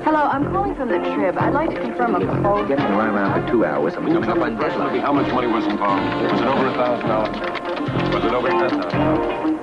Hello, I'm calling from the Trib. I'd like to confirm a proposal. Getting run around for 2 hours. I'm coming up on deadline. How much money was involved? Was it over $1,000? Was it over $10,000?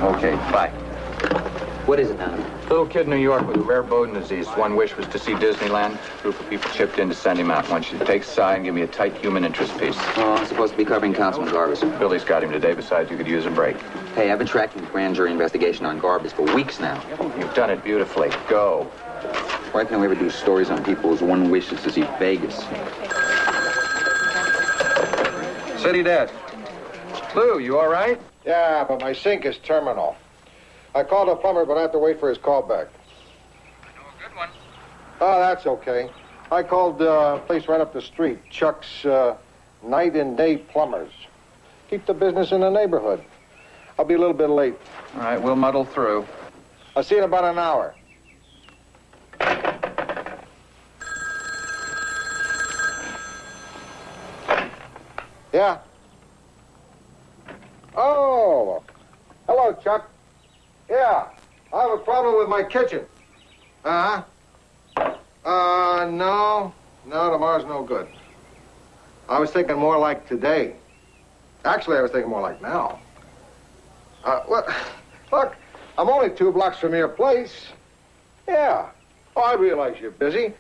Okay, bye. What is it now? Little kid in New York with a rare Bowden disease. One wish was to see Disneyland. A group of people chipped in to send him out. I want you to take a side and give me a tight human interest piece. Oh, I'm supposed to be covering Councilman Garbus. Billy's got him today. Besides, you could use a break. Hey, I've been tracking the grand jury investigation on Garbus for weeks now. You've done it beautifully. Go. Why can't we ever do stories on people whose one wish is to see Vegas? City desk. Lou, you all right? Yeah, but my sink is terminal. I called a plumber, but I have to wait for his call back. I know a good one. Oh, that's okay. I called a place right up the street, Chuck's Night and Day Plumbers. Keep the business in the neighborhood. I'll be a little bit late. All right, we'll muddle through. I'll see you in about an hour. Yeah? Oh, hello, Chuck. Yeah, I have a problem with my kitchen. Uh-huh. No, tomorrow's no good. I was thinking more like today. Actually, I was thinking more like now. Look, I'm only 2 blocks from your place. Yeah. Oh, I realize you're busy.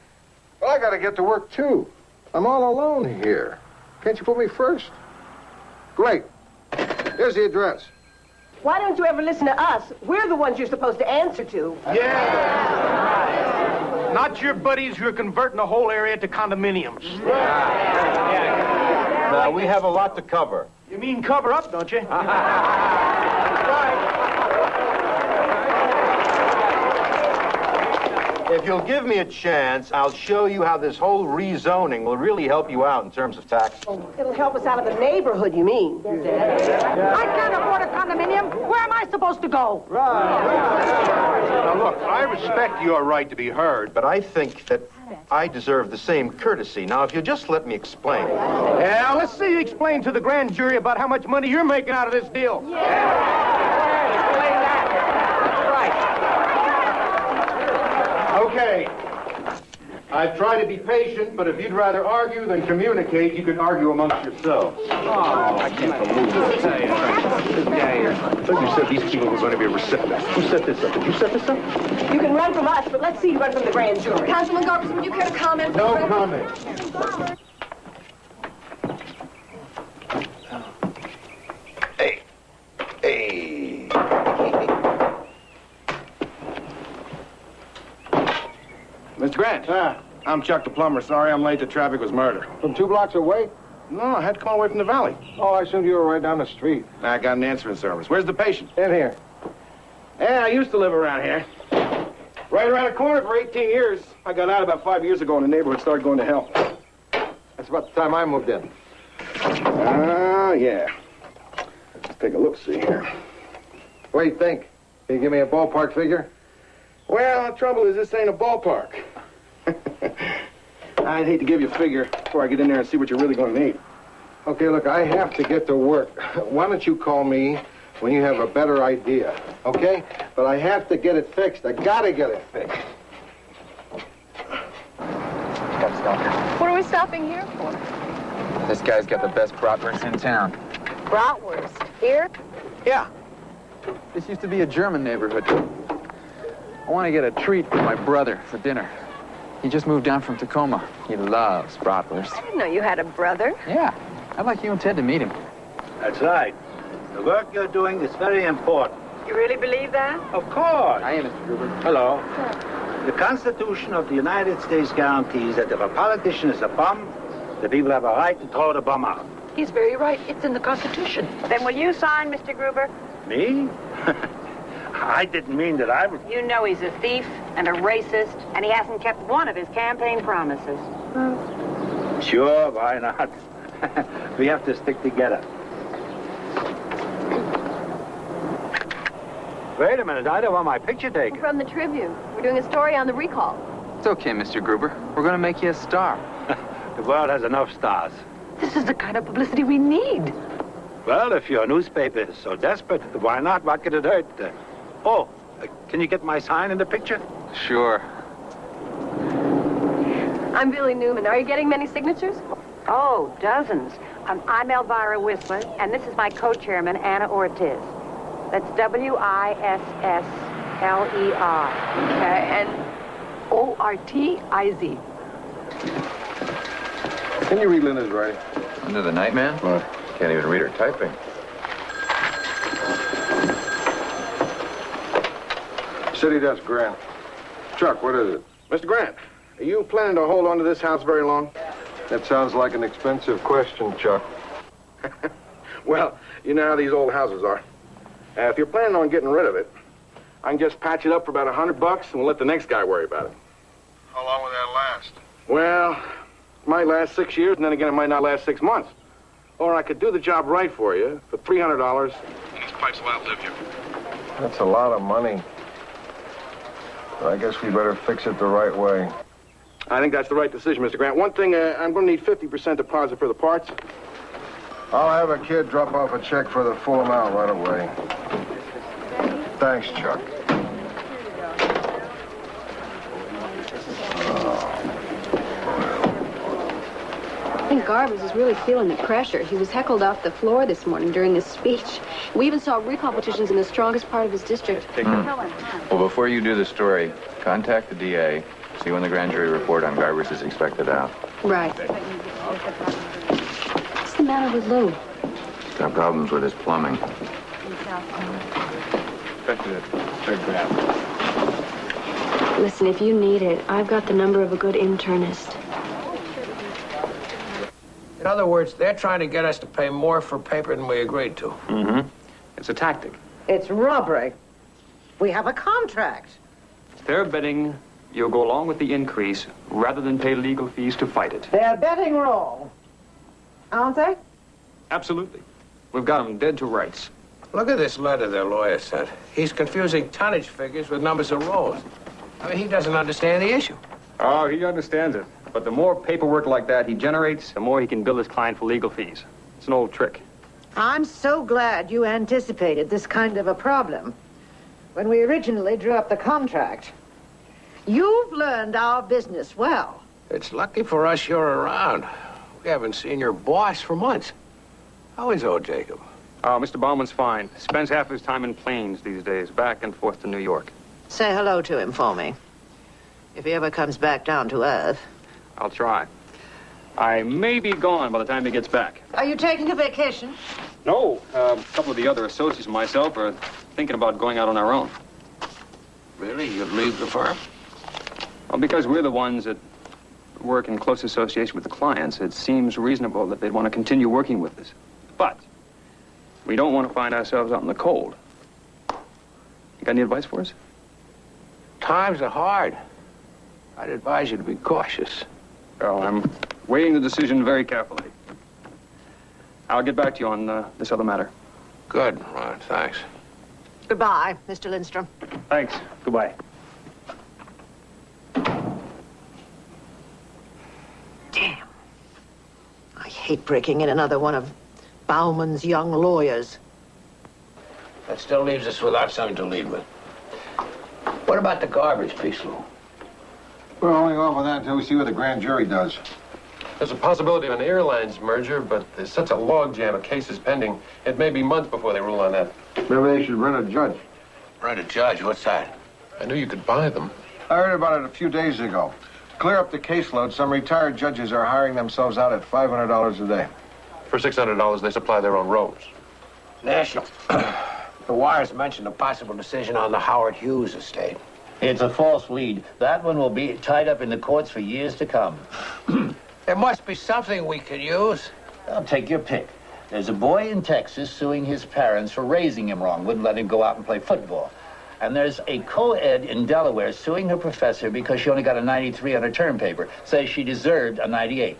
But I gotta get to work, too. I'm all alone here. Can't you put me first? Great. Here's the address. Why don't you ever listen to us? We're the ones you're supposed to answer to. Yeah. Not your buddies who are converting the whole area to condominiums. We have a lot to cover. You mean cover up, don't you? If you'll give me a chance, I'll show you how this whole rezoning will really help you out in terms of tax. It'll help us out of the neighborhood, you mean? I can't afford a condominium. Where am I supposed to go? Now, look, I respect your right to be heard, But I think that I deserve the same courtesy. Now, if you'll just let me explain. Yeah, let's see you explain to the grand jury about how much money you're making out of this deal. Okay. I've tried to be patient, but if you'd rather argue than communicate, you can argue amongst yourselves. I can't believe this. This guy here. I thought you said these people were going to be recipients. Who set this up? Did you set this up? You can run from us, but let's see you run from the grand jury. Councilman Garbus, would you care to comment? No comment. Hey. Mr. Grant. I'm Chuck the plumber. Sorry I'm late. The traffic was murder. From 2 blocks away? No, I had to come all the way from the valley. Oh, I assumed you were right down the street. I got an answering service. Where's the patient? In here. Yeah, I used to live around here. Right around the corner for 18 years. I got out about 5 years ago and the neighborhood started going to hell. That's about the time I moved in. Yeah. Let's take a look-see here. What do you think? Can you give me a ballpark figure? Well, the trouble is this ain't a ballpark. I'd hate to give you a figure before I get in there and see what you're really going to need. Okay, look, I have to get to work. Why don't you call me when you have a better idea, okay? But I have to get it fixed. I gotta get it fixed. Gotta stop here. What are we stopping here for? This guy's got the best bratwurst in town. Bratwurst. Here? Yeah. This used to be a German neighborhood. I want to get a treat for my brother for dinner. He just moved down from Tacoma. He loves bratwurst. I didn't know you had a brother. Yeah. I'd like you and Ted to meet him. That's right. The work you're doing is very important. You really believe that? Of course. I am, Mr. Gruber. Hello. The Constitution of the United States guarantees that if a politician is a bum, the people have a right to throw the bum out. He's very right. It's in the Constitution. Then will you sign, Mr. Gruber? Me? I didn't mean that I would... You know he's a thief and a racist, and he hasn't kept one of his campaign promises. Sure, why not? We have to stick together. Wait a minute, I don't want my picture taken. From the Tribune. We're doing a story on the recall. It's okay, Mr. Gruber. We're going to make you a star. The world has enough stars. This is the kind of publicity we need. Well, if your newspaper is so desperate, why not? What could it hurt? Can you get my sign in the picture? Sure. I'm Billy Newman. Are you getting many signatures? Oh, dozens. I'm Elvira Whistler, and this is my co-chairman, Anna Ortiz. That's Wissler. Okay, and O-R-T-I-Z. Can you read Linda's writing? Into the night, man? What? Can't even read her typing. City desk, Grant. Chuck, what is it? Mr. Grant, are you planning to hold on to this house very long? That sounds like an expensive question, Chuck. Well, you know how these old houses are. If you're planning on getting rid of it, I can just patch it up for about $100 and we'll let the next guy worry about it. How long will that last? Well, it might last 6 years, and then again, it might not last 6 months. Or I could do the job right for you for $300, and these pipes will outlive you. That's a lot of money. I guess we better fix it the right way. I think that's the right decision, Mr. Grant. One thing, I'm going to need 50% deposit for the parts. I'll have a kid drop off a check for the full amount right away. Thanks, Chuck. I think Garbus is really feeling the pressure. He was heckled off the floor this morning during his speech. We even saw recall petitions in the strongest part of his district. Well, before you do the story, contact the DA, see when the grand jury report on Garbus is expected out. Right. What's the matter with Lou? He's got problems with his plumbing. Listen, if you need it, I've got the number of a good internist. In other words, they're trying to get us to pay more for paper than we agreed to. Mm-hmm. It's a tactic. It's robbery. We have a contract. They're betting you'll go along with the increase rather than pay legal fees to fight it. They're betting wrong. Aren't they? Absolutely. We've got them dead to rights. Look at this letter their lawyer sent. He's confusing tonnage figures with numbers of rolls. I mean, he doesn't understand the issue. Oh, he understands it. But the more paperwork like that he generates, the more he can bill his client for legal fees. It's an old trick. I'm so glad you anticipated this kind of a problem when we originally drew up the contract. You've learned our business well. It's lucky for us you're around. We haven't seen your boss for months. How is old Jacob? Oh, Mr. Bauman's fine. Spends half his time in planes these days, back and forth to New York. Say hello to him for me. If he ever comes back down to Earth. I'll try. I may be gone by the time he gets back. Are you taking a vacation? No, a couple of the other associates and myself are thinking about going out on our own. Really? You'd leave the firm? Well, because we're the ones that work in close association with the clients, it seems reasonable that they'd want to continue working with us. But we don't want to find ourselves out in the cold. You got any advice for us? Times are hard. I'd advise you to be cautious. Oh, I'm weighing the decision very carefully. I'll get back to you on this other matter. Good, Ron. Thanks. Goodbye, Mr. Lindstrom. Thanks. Goodbye. Damn. I hate breaking in another one of Bauman's young lawyers. That still leaves us without something to lead with. What about the garbage piece, Lou? We're holding off on that until we see what the grand jury does. There's a possibility of an airlines merger, but there's such a logjam of cases pending. It may be months before they rule on that. Maybe they should rent a judge. Rent a judge? What's that? I knew you could buy them. I heard about it a few days ago. To clear up the caseload, some retired judges are hiring themselves out at $500 a day. For $600, they supply their own robes. National. The wires mentioned a possible decision on the Howard Hughes estate. It's a false lead. That one will be tied up in the courts for years to come. There must be something we could use. I'll take your pick. There's a boy in Texas suing his parents for raising him wrong, wouldn't let him go out and play football. And there's a co-ed in Delaware suing her professor because she only got a 93 on her term paper. Says she deserved a 98.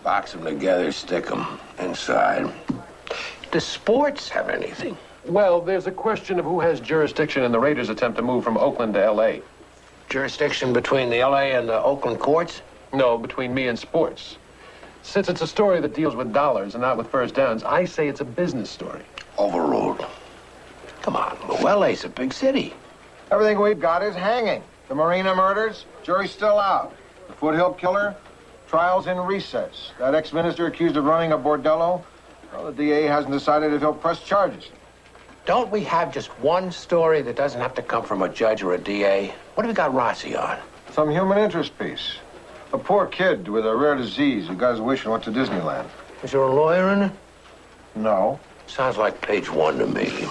Box them together, stick them inside. Does sports have anything? Well, there's a question of who has jurisdiction in the Raiders' attempt to move from Oakland to L.A. Jurisdiction between the L.A. and the Oakland courts? No, between me and sports. Since it's a story that deals with dollars and not with first downs, I say it's a business story. Overruled. Come on, Lou. L.A.'s a big city. Everything we've got is hanging. The Marina murders, jury's still out. The Foothill killer, trial's in recess. That ex-minister accused of running a bordello, well, the DA hasn't decided if he'll press charges. Don't we have just one story that doesn't have to come from a judge or a DA? What have we got Rossi on? Some human interest piece. A poor kid with a rare disease who got his wish and went to Disneyland. Is there a lawyer in it? No. Sounds like page 1 to me.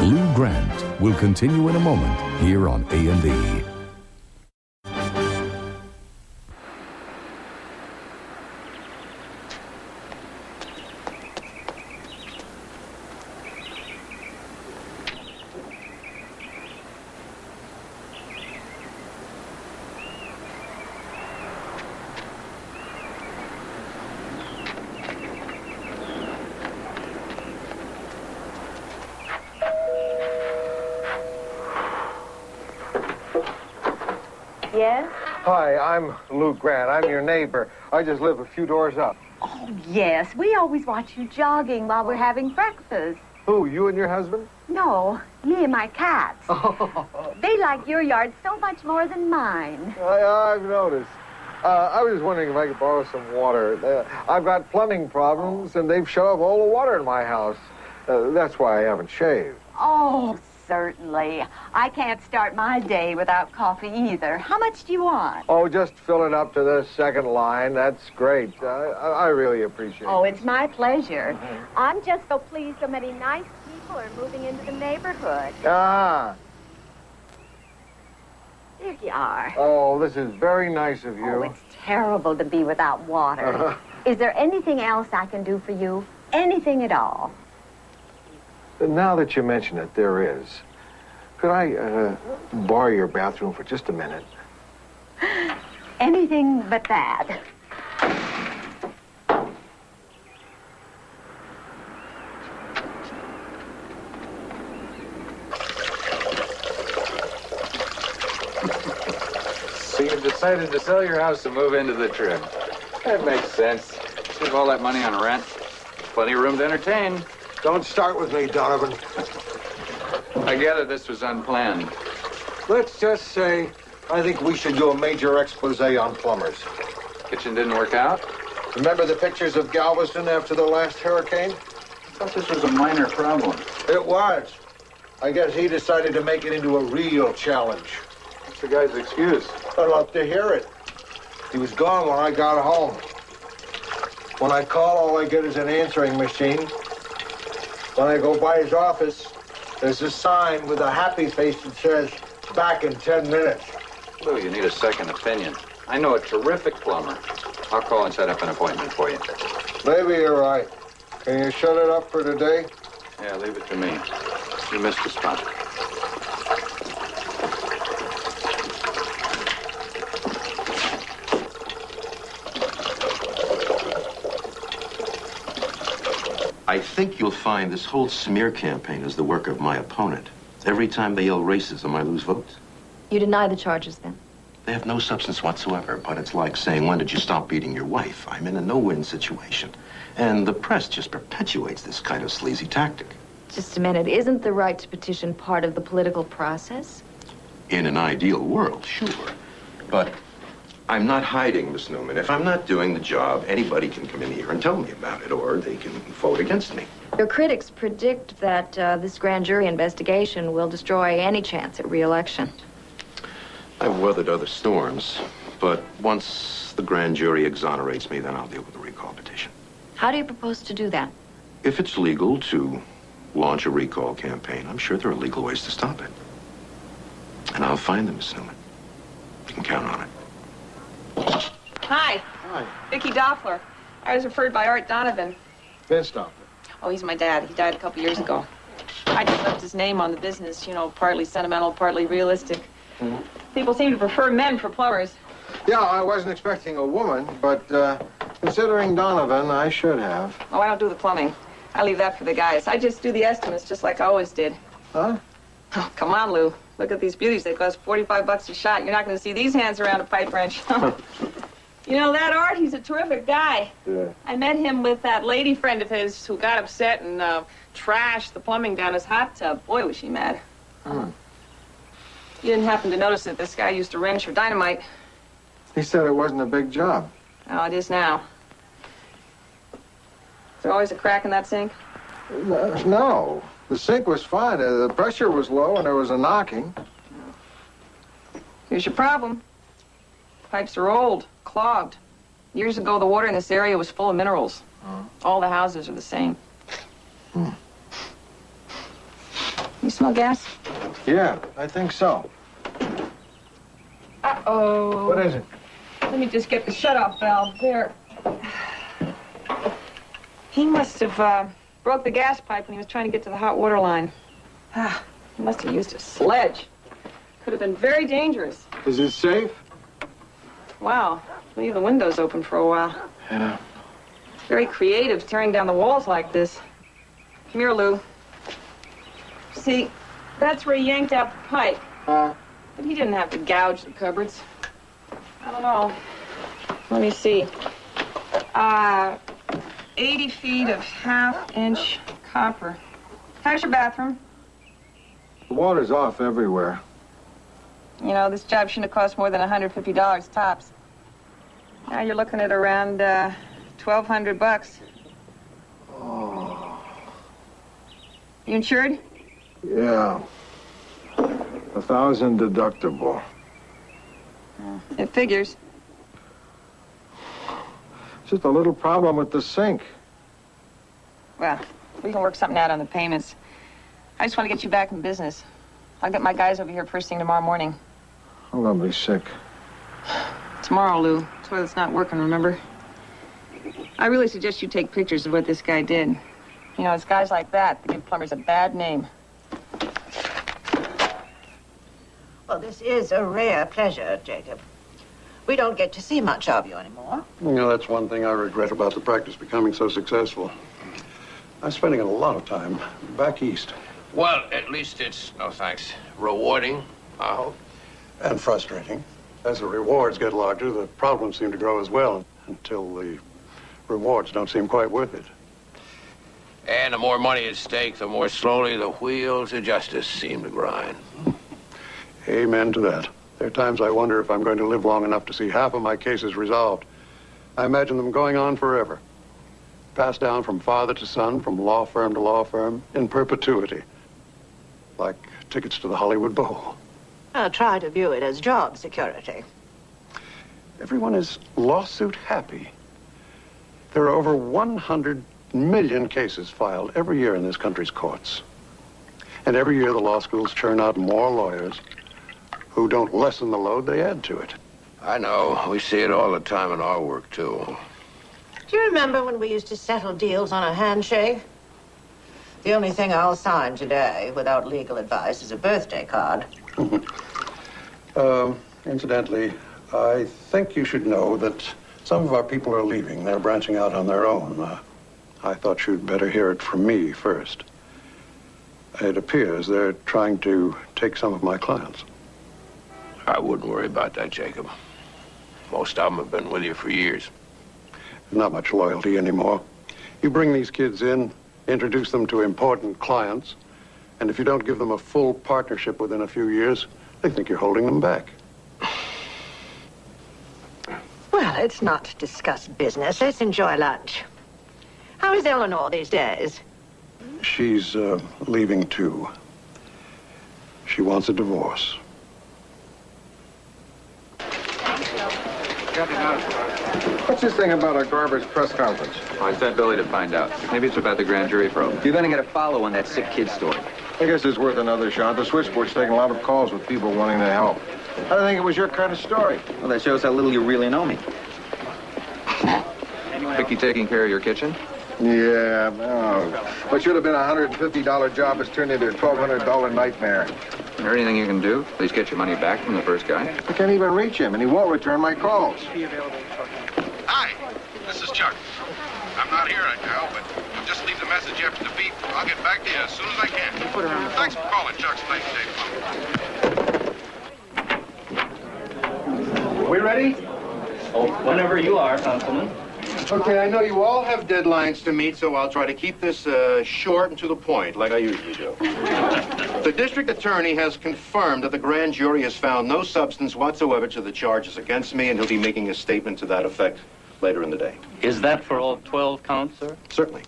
Lou Grant will continue in a moment here on A&E. Yes? Hi, I'm Lou Grant. I'm your neighbor. I just live a few doors up. Oh, yes. We always watch you jogging while we're having breakfast. Who, you and your husband? No, me and my cats. They like your yard so much more than mine. I've noticed. I was just wondering if I could borrow some water. I've got plumbing problems, and they've shut off all the water in my house. That's why I haven't shaved. Oh, certainly. I can't start my day without coffee either. How much do you want? Oh, just fill it up to the second line. That's great. I really appreciate it. Oh, it's my pleasure. I'm just so pleased so many nice people are moving into the neighborhood. Ah. There you are. Oh, this is very nice of you. Oh, it's terrible to be without water. Is there anything else I can do for you? Anything at all? Now that you mention it, there is. Could I borrow your bathroom for just a minute? Anything but that. So you've decided to sell your house and move into the trim. That makes sense. Save all that money on rent. Plenty of room to entertain. Don't start with me, Donovan. I gather this was unplanned. Let's just say I think we should do a major expose on plumbers. Kitchen didn't work out? Remember the pictures of Galveston after the last hurrane? I thought this was a minor problem. It was. I guess he decided to make it into a real challenge. What's the guy's excuse? I'd love to hear it. He was gone when I got home. When I call, all I get is an answering machine. When I go by his office, there's a sign with a happy face that says, back in 10 minutes. Lou, you need a second opinion. I know a terrific plumber. I'll call and set up an appointment for you. Maybe you're right. Can you shut it up for today? Yeah, leave it to me. You missed a spot. I think you'll find this whole smear campaign is the work of my opponent. Every time they yell racism, I lose votes. You deny the charges, then? They have no substance whatsoever, but it's like saying, when did you stop beating your wife? I'm in a no-win situation. And the press just perpetuates this kind of sleazy tactic. Just a minute. Isn't the right to petition part of the political process? In an ideal world, sure. But I'm not hiding, Miss Newman. If I'm not doing the job, anybody can come in here and tell me about it, or they can vote against me. Your critics predict that this grand jury investigation will destroy any chance at re-election. I've weathered other storms, but once the grand jury exonerates me, then I'll deal with the recall petition. How do you propose to do that? If it's legal to launch a recall campaign, I'm sure there are legal ways to stop it. And I'll find them, Miss Newman. You can count on it. Hi. Hi. Vicky Doppler. I was referred by Art Donovan. Vince Doppler. Oh, he's my dad. He died a couple years ago. I just left his name on the business, you know, partly sentimental, partly realistic. People seem to prefer men for plumbers. Yeah, I wasn't expecting a woman, but considering Donovan, I should have. Oh, I don't do the plumbing. I leave that for the guys. I just do the estimates, just like I always did. Huh? Oh, come on, Lou. Look at these beauties. They cost $45 a shot. You're not going to see these hands around a pipe wrench. You know, that Art, he's a terrific guy. Yeah. I met him with that lady friend of his who got upset and trashed the plumbing down his hot tub. Boy, was she mad. Hmm. You didn't happen to notice that this guy used to wrench her dynamite. He said it wasn't a big job. Oh, it is now. Is there always a crack in that sink? No. The sink was fine. The pressure was low and there was a knocking. Here's your problem. Pipes are old, clogged. Years ago, the water in this area was full of minerals. All the houses are the same. You smell gas? Yeah, I think so. Uh-oh. What is it? Let me just get the shut-off valve there. He must have broke the gas pipe when he was trying to get to the hot water line. He must have used a sledge. Could have been very dangerous. Is it safe? Wow. Leave the windows open for a while. Yeah. Very creative, tearing down the walls like this. Come here, Lou. See, that's where he yanked out the pipe. But he didn't have to gouge the cupboards. I don't know. Let me see. 80 feet of half-inch copper. How's your bathroom? The water's off everywhere. You know, this job shouldn't have cost more than $150 tops. Now you're looking at around $1,200. Oh. You insured? Yeah. 1,000 deductible. It figures. Just a little problem with the sink. Well, we can work something out on the payments. I just want to get you back in business. I'll get my guys over here first thing tomorrow morning. I'm gonna be sick. Tomorrow, Lou. Toilet's not working, remember? I really suggest you take pictures of what this guy did. You know, it's guys like that that give plumbers a bad name. Well, this is a rare pleasure, Jacob. We don't get to see much of you anymore. You know, that's one thing I regret about the practice becoming so successful. I'm spending a lot of time back east. Well, at least it's, no thanks, rewarding, I hope. And frustrating. As the rewards get larger, the problems seem to grow as well, until the rewards don't seem quite worth it. And the more money at stake, the more slowly the wheels of justice seem to grind. Amen to that. There are times I wonder if I'm going to live long enough to see half of my cases resolved. I imagine them going on forever. Passed down from father to son, from law firm to law firm, in perpetuity. Like tickets to the Hollywood Bowl. I'll try to view it as job security. Everyone is lawsuit happy. There are over 100 million cases filed every year in this country's courts. And every year the law schools churn out more lawyers who don't lessen the load, they add to it. I know. We see it all the time in our work, too. Do you remember when we used to settle deals on a handshake? The only thing I'll sign today without legal advice is a birthday card. Incidentally, I think you should know that some of our people are leaving. They're branching out on their own. I thought you'd better hear it from me first. It appears they're trying to take some of my clients. I wouldn't worry about that, Jacob. Most of them have been with you for years. Not much loyalty anymore. You bring these kids in, introduce them to important clients, and if you don't give them a full partnership within a few years, they think you're holding them back. Well, let's not discuss business. Let's enjoy lunch. How is Eleanor these days? She's leaving too. She wants a divorce. What's this thing about a Garber's press conference? I sent Billy to find out. Maybe it's about the grand jury probe. You're going to get a follow on that sick kid story. I guess it's worth another shot. The switchboard's taking a lot of calls with people wanting to help. I didn't think it was your kind of story. Well, that shows how little you really know me. Vicky taking care of your kitchen? Yeah, no. What should have been a $150 job has turned into a $1,200 nightmare. Is there anything you can do? At least get your money back from the first guy? I can't even reach him, and he won't return my calls. Hi, this is Chuck. I'm not here right now, but just leave the message after the beep. I'll get back to you as soon as I can. Thanks for calling, Chuck. Nice day. We ready? Oh, whenever you are, Councilman. Okay, I know you all have deadlines to meet, so I'll try to keep this short and to the point, like I usually do. The district attorney has confirmed that the grand jury has found no substance whatsoever to the charges against me, and he'll be making a statement to that effect later in the day. Is that for all 12 counts, sir? Certainly.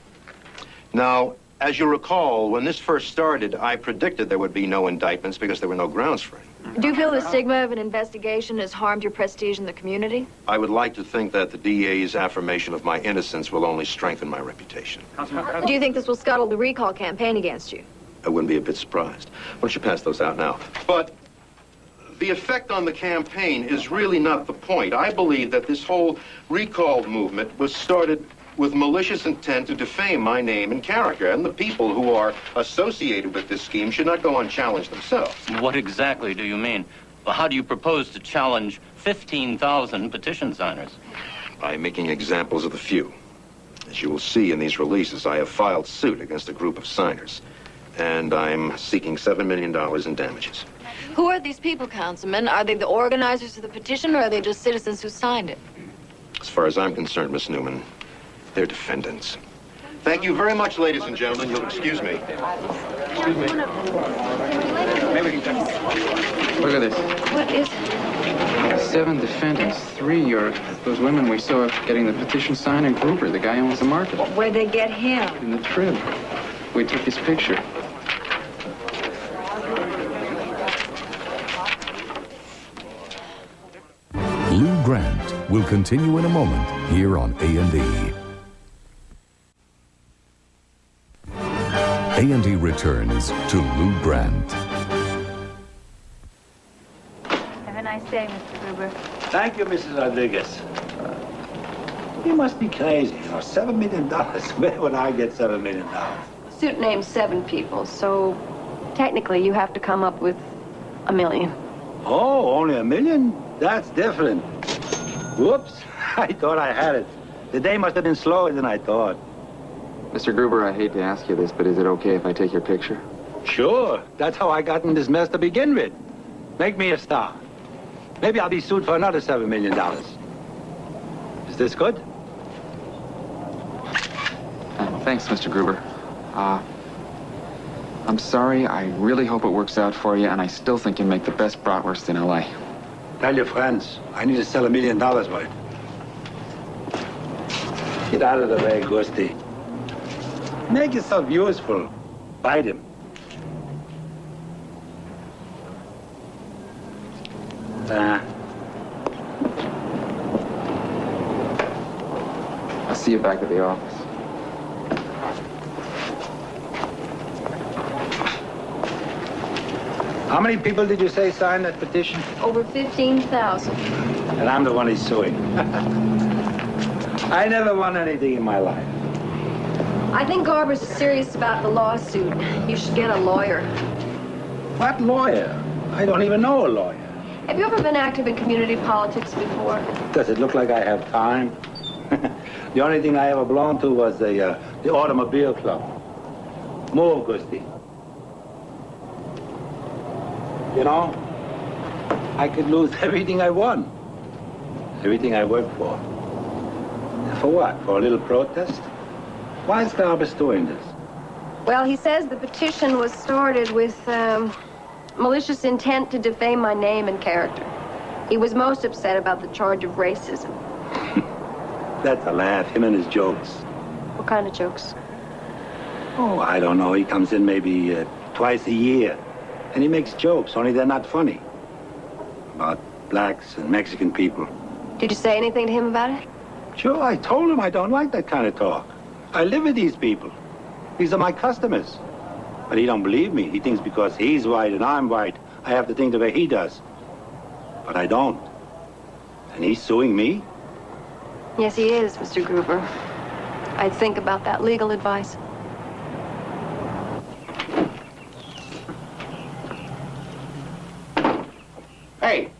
Now, as you recall, when this first started, I predicted there would be no indictments because there were no grounds for it. Do you feel the stigma of an investigation has harmed your prestige in the community? I would like to think that the DA's affirmation of my innocence will only strengthen my reputation. Do you think this will scuttle the recall campaign against you? I wouldn't be a bit surprised. Why don't you pass those out now? But the effect on the campaign is really not the point. I believe that this whole recall movement was started with malicious intent to defame my name and character, and the people who are associated with this scheme should not go unchallenged themselves. What exactly do you mean? How do you propose to challenge 15,000 petition signers? By making examples of the few. As you will see in these releases, I have filed suit against a group of signers, and I'm seeking $7 million in damages. Who are these people, Councilman? Are they the organizers of the petition, or are they just citizens who signed it? As far as I'm concerned, Miss Newman, they're defendants. Thank you very much, ladies and gentlemen. You'll excuse me. Excuse me. Maybe we can look at this. What is it? 7 defendants. 3 are those women we saw getting the petition signed in Gruber. The guy owns the market. Where'd they get him? In the Trib. We took his picture. Lou Grant will continue in a moment here on A&E. A&E returns to Lou Grant. Have a nice day, Mr. Gruber. Thank you, Mrs. Rodriguez. You must be crazy. You know, $7 million. Where would I get $7 million? The suit names 7 people, so technically you have to come up with $1 million. Oh, only $1 million? That's different. Whoops. I thought I had it. The day must have been slower than I thought. Mr. Gruber, I hate to ask you this, but is it okay if I take your picture? Sure. That's how I got in this mess to begin with. Make me a star. Maybe I'll be sued for another $7 million. Is this good? Thanks, Mr. Gruber. I'm sorry. I really hope it works out for you, and I still think you make the best bratwurst in L.A. Tell your friends. I need to sell $1 million worth. Get out of the way, Gusty. Make yourself useful. Bite him. I'll see you back at the office. How many people did you say signed that petition? Over 15,000. And I'm the one he's suing. I never won anything in my life. I think Garber's serious about the lawsuit. You should get a lawyer. What lawyer? I don't even know a lawyer. Have you ever been active in community politics before? Does it look like I have time? The only thing I ever belonged to was the automobile club. Move, Gusty. You know, I could lose everything I won. Everything I worked for. For what? For a little protest? Why is Garbus doing this? Well, he says the petition was started with malicious intent to defame my name and character. He was most upset about the charge of racism. That's a laugh, him and his jokes. What kind of jokes? Oh, I don't know. He comes in maybe twice a year. And he makes jokes, only they're not funny. About blacks and Mexican people. Did you say anything to him about it? Sure, I told him I don't like that kind of talk. I live with these people. These are my customers. But he don't believe me. He thinks because he's white and I'm white, I have to think the way he does. But I don't. And he's suing me? Yes, he is, Mr. Gruber. I'd think about that legal advice. Hey,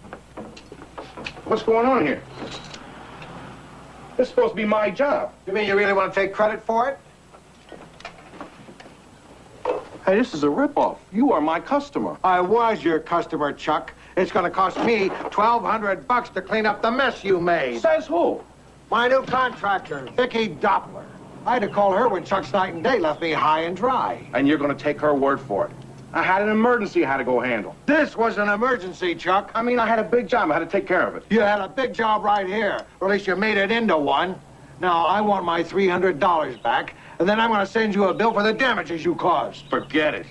what's going on here? This is supposed to be my job. You mean you really want to take credit for it? Hey, this is a ripoff. You are my customer. I was your customer, Chuck. It's going to cost me $1,200 to clean up the mess you made. Says who? My new contractor, Vicky Doppler. I had to call her when Chuck's night and day left me high and dry. And you're going to take her word for it. I had an emergency I had to go handle. This was an emergency, Chuck. I mean, I had a big job. I had to take care of it. You had a big job right here, or at least you made it into one. Now, I want my $300 back, and then I'm going to send you a bill for the damages you caused. Forget it.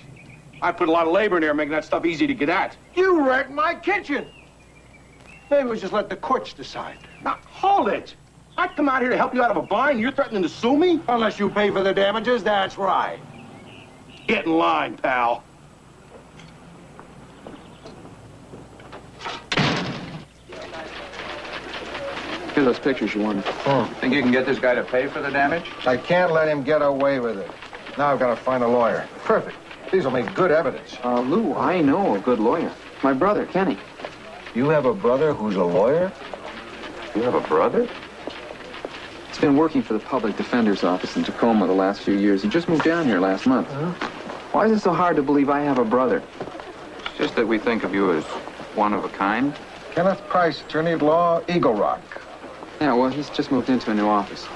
I put a lot of labor in there making that stuff easy to get at. You wrecked my kitchen. Maybe we just let the courts decide. Now, hold it. I come out here to help you out of a bind. You're threatening to sue me? Unless you pay for the damages, that's right. Get in line, pal. Here are those pictures you wanted. Think you can get this guy to pay for the damage? I can't let him get away with it. Now I've got to find a lawyer. Perfect. These will make good evidence. Lou, I know a good lawyer. My brother, Kenny. You have a brother who's a lawyer? You have a brother? He's been working for the public defender's office in Tacoma the last few years. He just moved down here last month. Why is it so hard to believe I have a brother? It's just that we think of you as one of a kind. Kenneth Price, attorney at law, Eagle Rock. Yeah, well, he's just moved into a new office.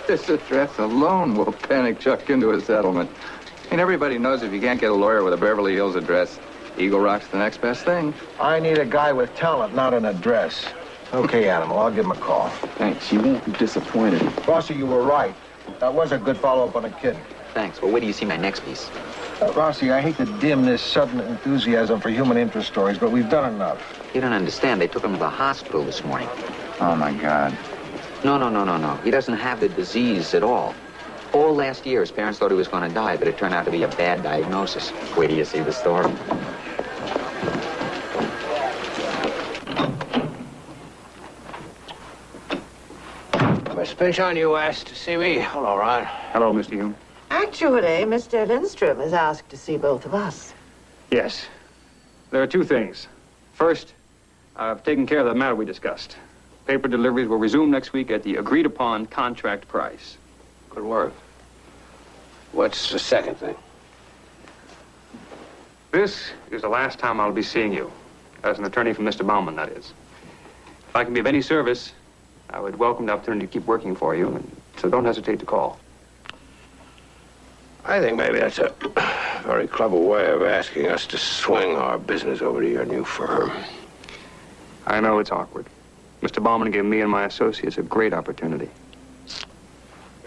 This address alone will panic Chuck into a settlement. I mean, everybody knows if you can't get a lawyer with a Beverly Hills address, Eagle Rock's the next best thing. I need a guy with talent, not an address. Okay, Animal, I'll give him a call. Thanks. You won't be disappointed. Rossi, you were right. That was a good follow-up on a kid. Thanks. Well, wait till you see my next piece. Rossi, I hate to dim this sudden enthusiasm for human interest stories, but we've done enough. You don't understand. They took him to the hospital this morning. Oh, my God. No. He doesn't have the disease at all. All last year, his parents thought he was going to die, but it turned out to be a bad diagnosis. Wait till you see the story. Miss Pynchon, you asked to see me. Hello, Ron. Hello, Mr. Hume. Actually, Mr. Lindstrom has asked to see both of us. Yes. There are two things. First, I've taken care of the matter we discussed. Paper deliveries will resume next week at the agreed-upon contract price. Good work. What's the second thing? This is the last time I'll be seeing you. As an attorney for Mr. Bauman, that is. If I can be of any service, I would welcome the opportunity to keep working for you, and so don't hesitate to call. I think maybe that's a very clever way of asking us to swing our business over to your new firm. I know it's awkward. Mr. Bauman gave me and my associates a great opportunity.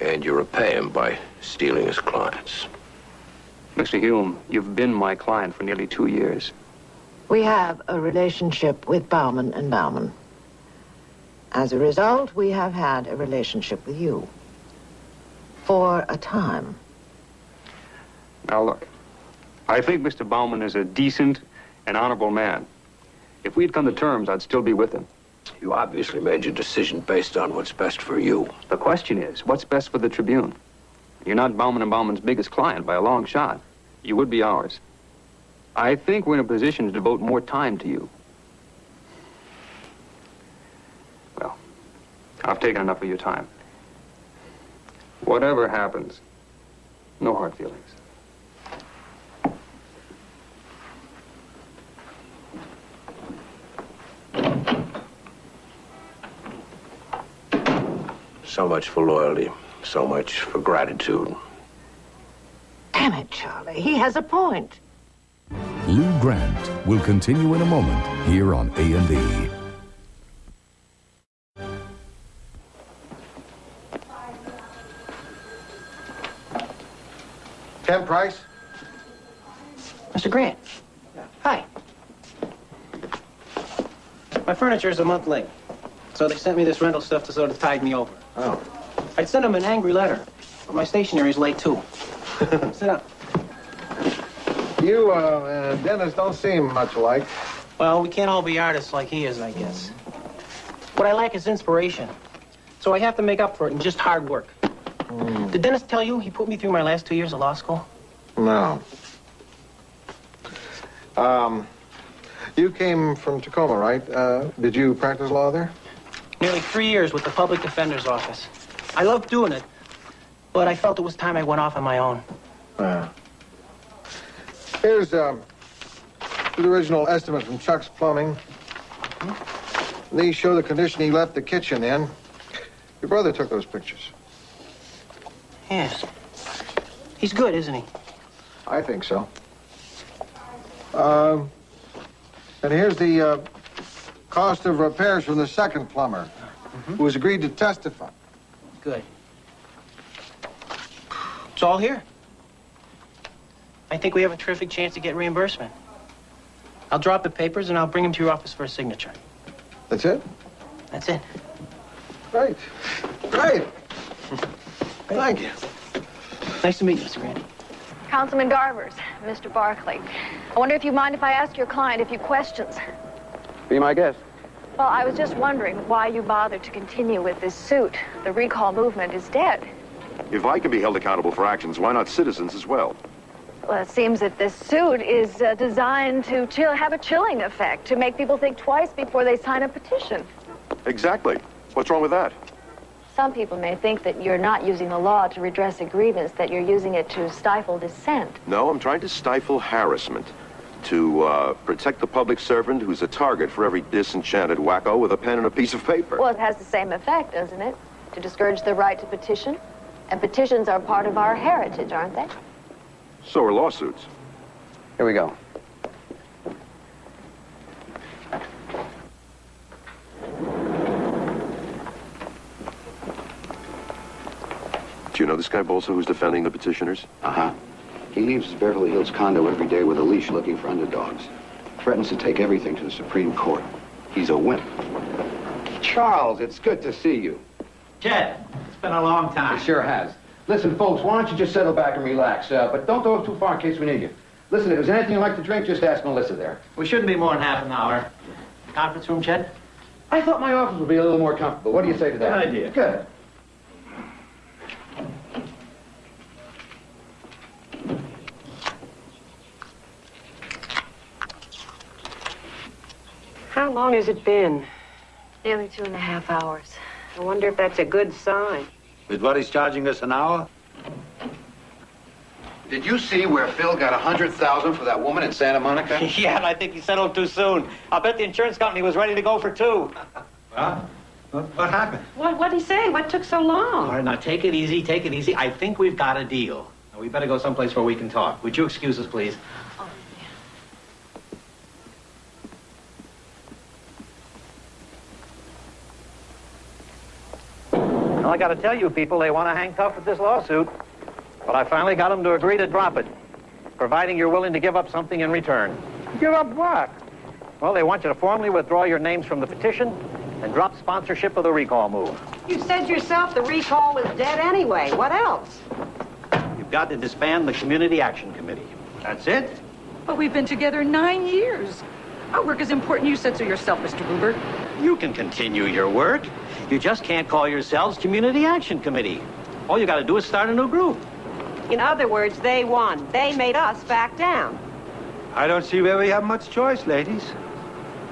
And you repay him by stealing his clients. Mr. Hume, you've been my client for nearly 2 years. We have a relationship with Bauman and Bauman. As a result, we have had a relationship with you. For a time. Now look, I think Mr. Bauman is a decent and honorable man. If we'd come to terms, I'd still be with him. You obviously made your decision based on what's best for you. The question is, what's best for the Tribune? You're not Bauman and Bauman's biggest client by a long shot. You would be ours. I think we're in a position to devote more time to you. Well, I've taken enough of your time. Whatever happens, no hard feelings. So much for loyalty, so much for gratitude. Damn it, Charlie. He has a point. Lou Grant will continue in a moment here on A&E. Ken Price? Mr. Grant. Hi. My furniture's a month late, so they sent me this rental stuff to sort of tide me over. Oh. I'd send them an angry letter, but my stationery's late, too. Sit down. You and Dennis don't seem much alike. Well, we can't all be artists like he is, I guess. What I lack is inspiration, so I have to make up for it in just hard work. Did Dennis tell you he put me through my last 2 years of law school? No. You came from Tacoma, right? Did you practice law there? Nearly 3 years with the public defender's office. I loved doing it, but I felt it was time I went off on my own. Here's the original estimate from Chuck's Plumbing. These show the condition he left the kitchen in. Your brother took those pictures. Yes. He's good, isn't he? I think so. And here's the cost of repairs from the second plumber, who has agreed to testify. Good. It's all here. I think we have a terrific chance to get reimbursement. I'll drop the papers and I'll bring them to your office for a signature. That's it? That's it. Great. Great. Thank you. Nice to meet you, Mr. Grant. Councilman Garvers, Mr. Barkley. I wonder if you mind if I ask your client a few questions. Be my guest. Well, I was just wondering why you bothered to continue with this suit. The recall movement is dead. If I can be held accountable for actions, why not citizens as well? Well, it seems that this suit is designed to have a chilling effect, to make people think twice before they sign a petition. Exactly. What's wrong with that? Some people may think that you're not using the law to redress a grievance, that you're using it to stifle dissent. No, I'm trying to stifle harassment. To protect the public servant who's a target for every disenchanted wacko with a pen and a piece of paper. Well, it has the same effect, doesn't it? To discourage the right to petition. And petitions are part of our heritage, aren't they? So are lawsuits. Here we go. Do you know this guy Bolsa who's defending the petitioners? Uh-huh. He leaves his Beverly Hills condo every day with a leash looking for underdogs. Threatens to take everything to the Supreme Court. He's a wimp. Charles, it's good to see you. Chet, it's been a long time. It sure has. Listen, folks, why don't you just settle back and relax? But don't go too far in case we need you. Listen, if there's anything you'd like to drink, just ask Melissa there. We shouldn't be more than half an hour. Conference room, Chet? I thought my office would be a little more comfortable. What do you say to that? Good idea. Good. How long has it been? Nearly 2.5 hours. I wonder if that's a good sign. With what he's charging us an hour? Did you see where Phil got $100,000 for that woman in Santa Monica? Yeah, and I think he settled too soon. I'll bet the insurance company was ready to go for 2. Huh? What happened? What'd he say? What took so long? All right, now take it easy, take it easy. I think we've got a deal. Now, we better go someplace where we can talk. Would you excuse us, please? Well, I gotta tell you people, they want to hang tough with this lawsuit. But I finally got them to agree to drop it, providing you're willing to give up something in return. Give up what? Well, they want you to formally withdraw your names from the petition and drop sponsorship of the recall move. You said yourself the recall was dead anyway. What else? You've got to disband the Community Action Committee. That's it. But we've been together 9 years. Our work is important. You said so yourself, Mr. Gruber. You can continue your work. You just can't call yourselves Community Action Committee. All you got to do is start a new group. In other words, they won. They made us back down. I don't see where we have much choice, ladies.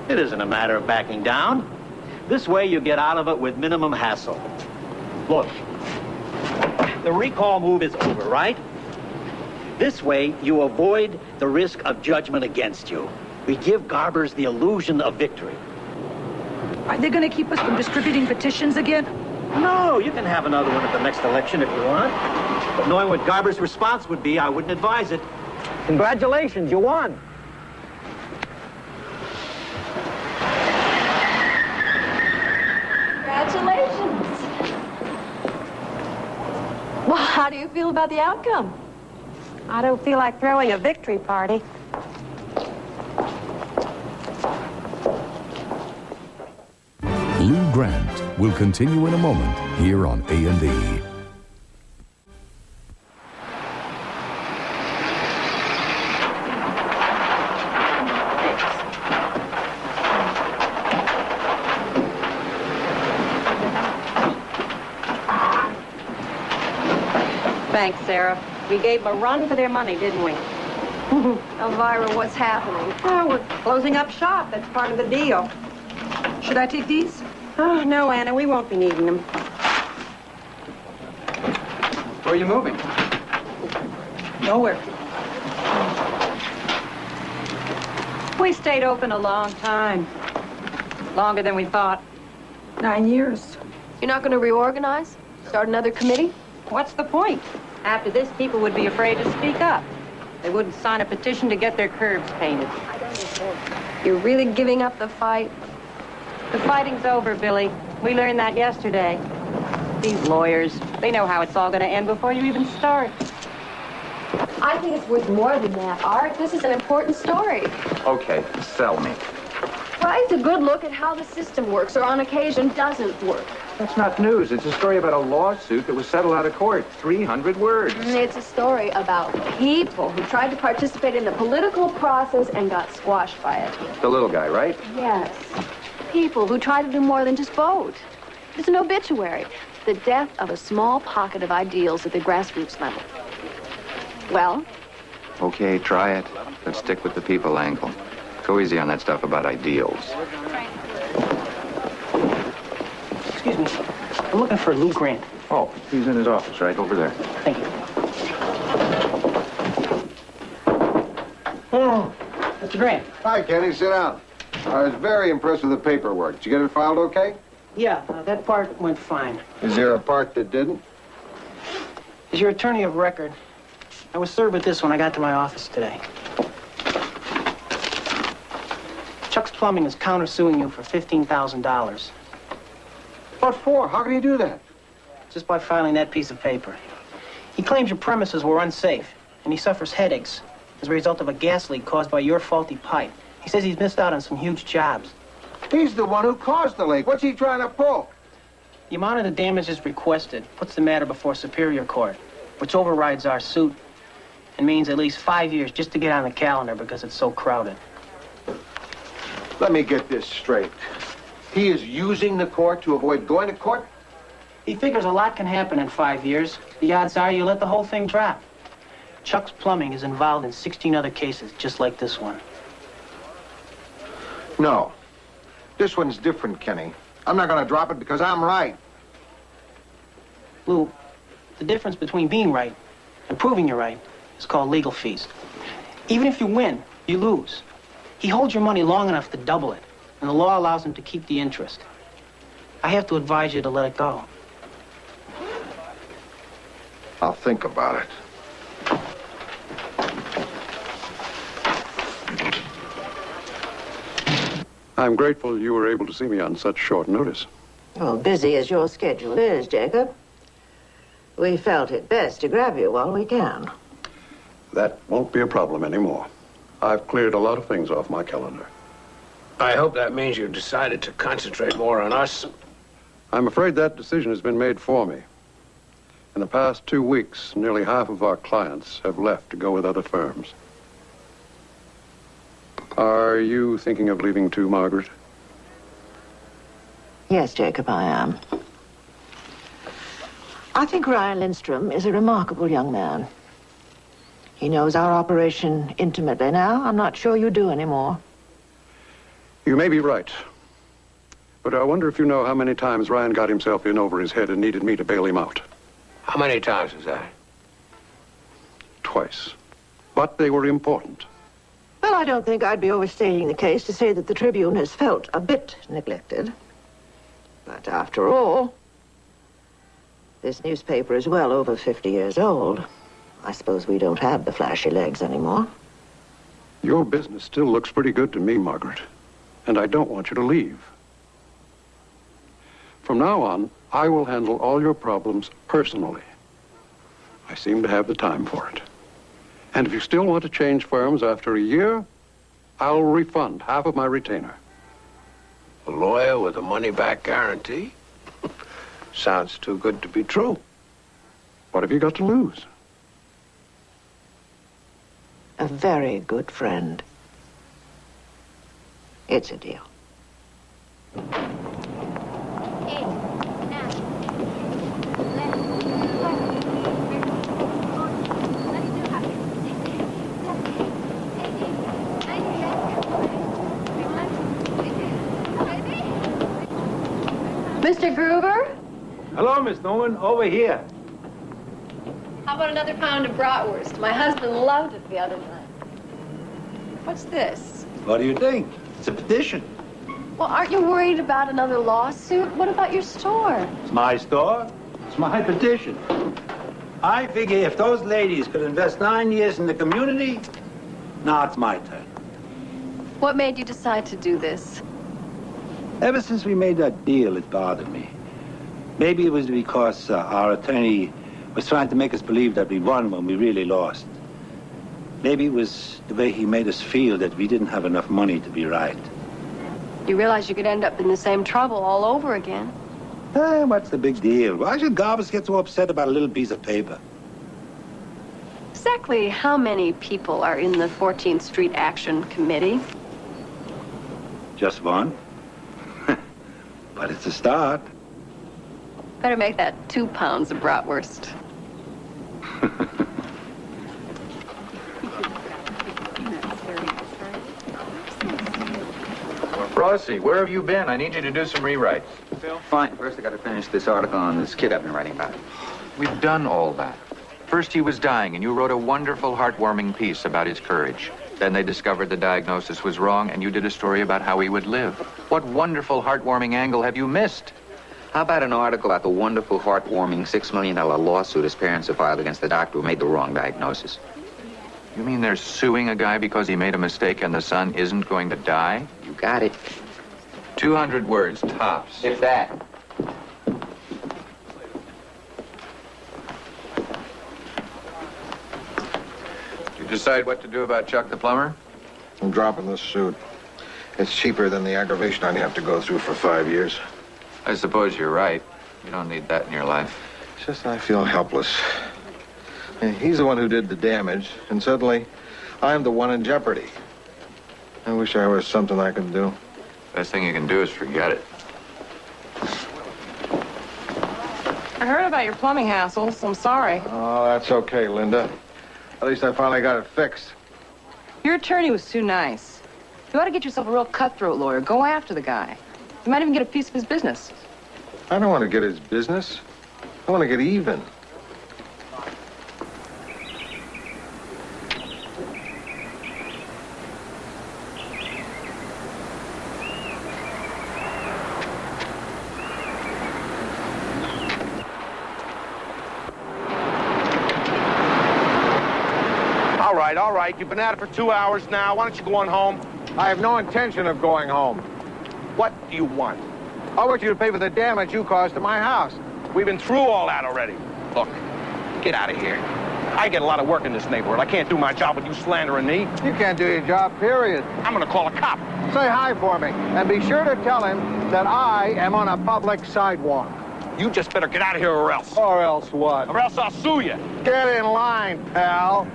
It isn't a matter of backing down. This way you get out of it with minimum hassle. Look, the recall move is over, right? This way you avoid the risk of judgment against you. We give Garbers the illusion of victory. Are they going to keep us from distributing petitions again? No, you can have another one at the next election if you want. But knowing what Garber's response would be, I wouldn't advise it. Congratulations, you won. Congratulations. Well, how do you feel about the outcome? I don't feel like throwing a victory party. Lou Grant will continue in a moment here on A&E. Thanks, Sarah. We gave them a run for their money, didn't we? Elvira, what's happening? Oh, we're closing up shop. That's part of the deal. Should I take these? Oh, no, Anna, we won't be needing them. Where are you moving? Nowhere. We stayed open a long time. Longer than we thought. 9 years. You're not going to reorganize? Start another committee? What's the point? After this, people would be afraid to speak up. They wouldn't sign a petition to get their curbs painted. You're really giving up the fight? The fighting's over, Billy. We learned that yesterday. These lawyers, they know how it's all going to end before you even start. I think it's worth more than that, Art. This is an important story. Okay, sell me. Right? It's a good look at how the system works, or on occasion doesn't work. That's not news. It's a story about a lawsuit that was settled out of court. 300 words. It's a story about people who tried to participate in the political process and got squashed by it. The little guy, right? Yes. People who try to do more than just vote. It's an obituary. The death of a small pocket of ideals at the grassroots level. Well? Okay, try it. Let's stick with the people angle. Go easy on that stuff about ideals. Excuse me. I'm looking for Lou Grant. Oh, he's in his office, right over there. Thank you. Oh, Mr. Grant. Hi, Kenny. Sit down. I was very impressed with the paperwork. Did you get it filed okay? Yeah, that part went fine. Is there a part that didn't? As your attorney of record, I was served with this when I got to my office today. Chuck's Plumbing is countersuing you for $15,000. What for? How can he do that? Just by filing that piece of paper. He claims your premises were unsafe, and he suffers headaches as a result of a gas leak caused by your faulty pipe. He says he's missed out on some huge jobs. He's the one who caused the leak. What's he trying to pull? The amount of the damages requested puts the matter before Superior Court, which overrides our suit and means at least 5 years just to get on the calendar because it's so crowded. Let me get this straight. He is using the court to avoid going to court? He figures a lot can happen in 5 years. The odds are you let the whole thing drop. Chuck's Plumbing is involved in 16 other cases just like this one. No. This one's different, Kenny. I'm not going to drop it because I'm right. Lou, the difference between being right and proving you're right is called legal fees. Even if you win, you lose. He holds your money long enough to double it, and the law allows him to keep the interest. I have to advise you to let it go. I'll think about it. I'm grateful you were able to see me on such short notice. Well, busy as your schedule is, Jacob, we felt it best to grab you while we can. That won't be a problem anymore. I've cleared a lot of things off my calendar. I hope that means you've decided to concentrate more on us. I'm afraid that decision has been made for me. In the past 2 weeks, nearly half of our clients have left to go with other firms. Are you thinking of leaving too, Margaret? Yes, Jacob, I am. I think Ryan Lindstrom is a remarkable young man. He knows our operation intimately now. I'm not sure you do anymore. You may be right. But I wonder if you know how many times Ryan got himself in over his head and needed me to bail him out. How many times was that? Twice. But they were important. Well, I don't think I'd be overstating the case to say that the Tribune has felt a bit neglected. But after all, this newspaper is well over 50 years old. I suppose we don't have the flashy legs anymore. Your business still looks pretty good to me, Margaret. And I don't want you to leave. From now on, I will handle all your problems personally. I seem to have the time for it. And if you still want to change firms after a year, I'll refund half of my retainer. A lawyer with a money-back guarantee? Sounds too good to be true. What have you got to lose? A very good friend. It's a deal. Mr. Gruber? Hello, Miss Norman. Over here. How about another pound of bratwurst? My husband loved it the other night. What's this? What do you think? It's a petition. Well, aren't you worried about another lawsuit? What about your store? It's my store. It's my petition. I figure if those ladies could invest 9 years in the community, now it's my turn. What made you decide to do this? Ever since we made that deal, it bothered me. Maybe it was because our attorney was trying to make us believe that we won when we really lost. Maybe it was the way he made us feel that we didn't have enough money to be right. You realize you could end up in the same trouble all over again. What's the big deal? Why should Garbus get so upset about a little piece of paper? Exactly how many people are in the 14th Street Action Committee? Just one. But it's a start. Better make that 2 pounds of bratwurst. Rossi, where have you been? I need you to do some rewrites. Phil? Fine. First, I got to finish this article on this kid I've been writing about. We've done all that. First, he was dying, and you wrote a wonderful, heartwarming piece about his courage. Then they discovered the diagnosis was wrong, and you did a story about how he would live. What wonderful, heartwarming angle have you missed? How about an article about the wonderful, heartwarming $6 million lawsuit his parents have filed against the doctor who made the wrong diagnosis? You mean they're suing a guy because he made a mistake and the son isn't going to die? You got it. 200 words, tops. If that. You decide what to do about Chuck the plumber? I'm dropping this suit. It's cheaper than the aggravation I'd have to go through for 5 years. I suppose you're right. You don't need that in your life. It's just I feel helpless. And he's the one who did the damage, and suddenly I'm the one in jeopardy. I wish there was something I could do. Best thing you can do is forget it. I heard about your plumbing hassles. I'm sorry. Oh, that's okay, Linda. At least I finally got it fixed. Your attorney was too nice. You ought to get yourself a real cutthroat lawyer. Go after the guy. You might even get a piece of his business. I don't want to get his business. I want to get even. All right. You've been at it for 2 hours now. Why don't you go on home? I have no intention of going home. What do you want? I want you to pay for the damage you caused to my house. We've been through all that already. Look, get out of here. I get a lot of work in this neighborhood. I can't do my job with you slandering me. You can't do your job, period. I'm gonna call a cop. Say hi for me, and be sure to tell him that I am on a public sidewalk. You just better get out of here or else. Or else what? Or else I'll sue you. Get in line, pal.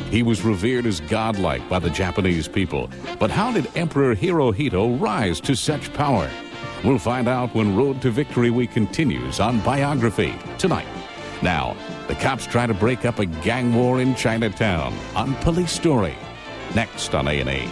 He was revered as godlike by the Japanese people. But how did Emperor Hirohito rise to such power? We'll find out when Road to Victory Week continues on Biography tonight. Now, the cops try to break up a gang war in Chinatown on Police Story. Next on A&E.